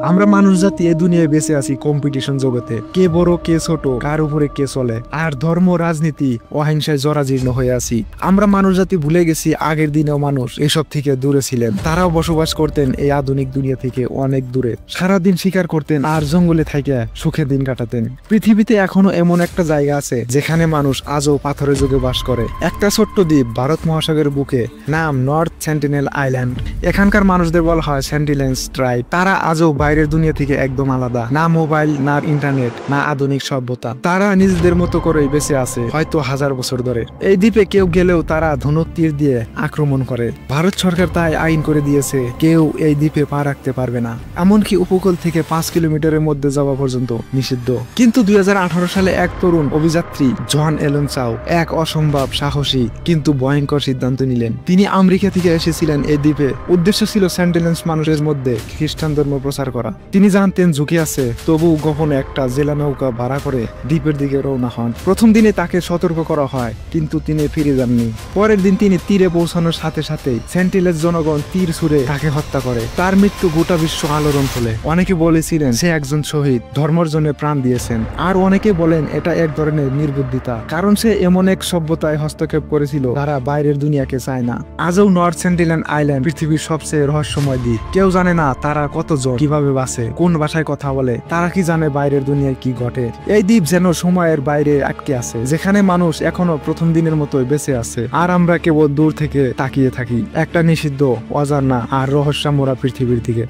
আমরা মানুষ জাতি এই দুনিয়ায় বেঁচে আছি কম্পিটিশন জগতে, কে বড় কে ছোট, কার উপরে কে চলে, আর ধর্ম রাজনীতি অহিংসায় জরাজীর্ণ হয়ে আছি। আমরা মানুষ জাতি ভুলে গেছি আগের দিনেও মানুষ এসব থেকে দূরে ছিলেন। তারাও বসবাস করতেন এই আধুনিক দুনিয়া থেকে অনেক দূরে, সারাদিন শিকার করতেন আর জঙ্গলে থাইকা সুখে দিন কাটাতেন। পৃথিবীতে এখনো এমন একটা জায়গা আছে যেখানে মানুষ আজও পাথরের যুগে বাস করে, একটা ছোট্ট দ্বীপ ভারত মহাসাগরের বুকে, নাম নর্থ সেন্টিনেল আইল্যান্ড। এখানকার মানুষদের বলা হয় সেন্টিনেলস ট্রাইব। তারা আজও বাইরের দুনিয়া থেকে একদম আলাদা, না মোবাইল, না ইন্টারনেট, না আধুনিক সভ্যতা। তারা নিজেদের মতো করেই বেঁচে আছে, হয়তো 1000 বছর ধরে। এই দ্বীপে কেউ গেলেও তারা ধনুক তীর দিয়ে আক্রমণ করে। ভারত সরকার তাই আইন করে দিয়েছে কেউ এই দ্বীপে পা রাখতে পারবে না, এমনকি উপকূল থেকে 5 কিলোমিটারের মধ্যে যাওয়া পর্যন্ত নিষিদ্ধ। কিন্তু 2018 সালে এক তরুণ অভিযাত্রী জন এলন চাও এক অসম্ভব সাহসী কিন্তু ভয়ঙ্কর সিদ্ধান্ত নিলেন। তিনি আমেরিকা থেকে এসেছিলেন এই দ্বীপে। উদ্দেশ্য ছিল সেন্টিনেলস মানুষের মধ্যে খ্রিস্টান ধর্ম প্রচার করা। তিনি জানতেন ঝুঁকি আছে, তবু গোপনে একটা জেলা নৌকা ভাড়া করে দ্বীপের দিকে রওনা হন। প্রথম দিনে তাকে সতর্ক করা হয়, কিন্তু তিনি ফিরে যাননি। পরের দিন তিনি তীরে পৌঁছানোর সাথে সাথেই সেন্টিনেলস জনগণ তীর ছুড়ে তাকে হত্যা করে। তার মৃত্যু গোটা বিশ্ব আলোড়ন তোলে। অনেকে বলেছিলেন সে একজন শহীদ, ধর্মের জন্য প্রাণ দিয়েছেন। আর অনেকে বলেন এটা এক ধরনের নির্বুদ্ধিতা, কারণ সে এমন এক সভ্যতায় হস্তক্ষেপ করেছিল যারা বাইরের দুনিয়াকে চায় না। আজও নর্থ সেন্টিনেল আইল্যান্ড পৃথিবীর সবচেয়ে রহস্যময় দ্বীপ। কেউ জানে না তারা কতজন, কিভাবে বাঁচে, কোন ভাষায় কথা বলে, তারা কি জানে বাইরের দুনিয়ায় কি ঘটে। এই দ্বীপ যেন সময়ের বাইরে আটকে আছে, যেখানে মানুষ এখনো প্রথম দিনের মতোই বেঁচে আছে, আর আমরা কেবল দূর থেকে তাকিয়ে থাকি একটা নিষিদ্ধ, অজানা আর রহস্যময় পৃথিবীর দিকে।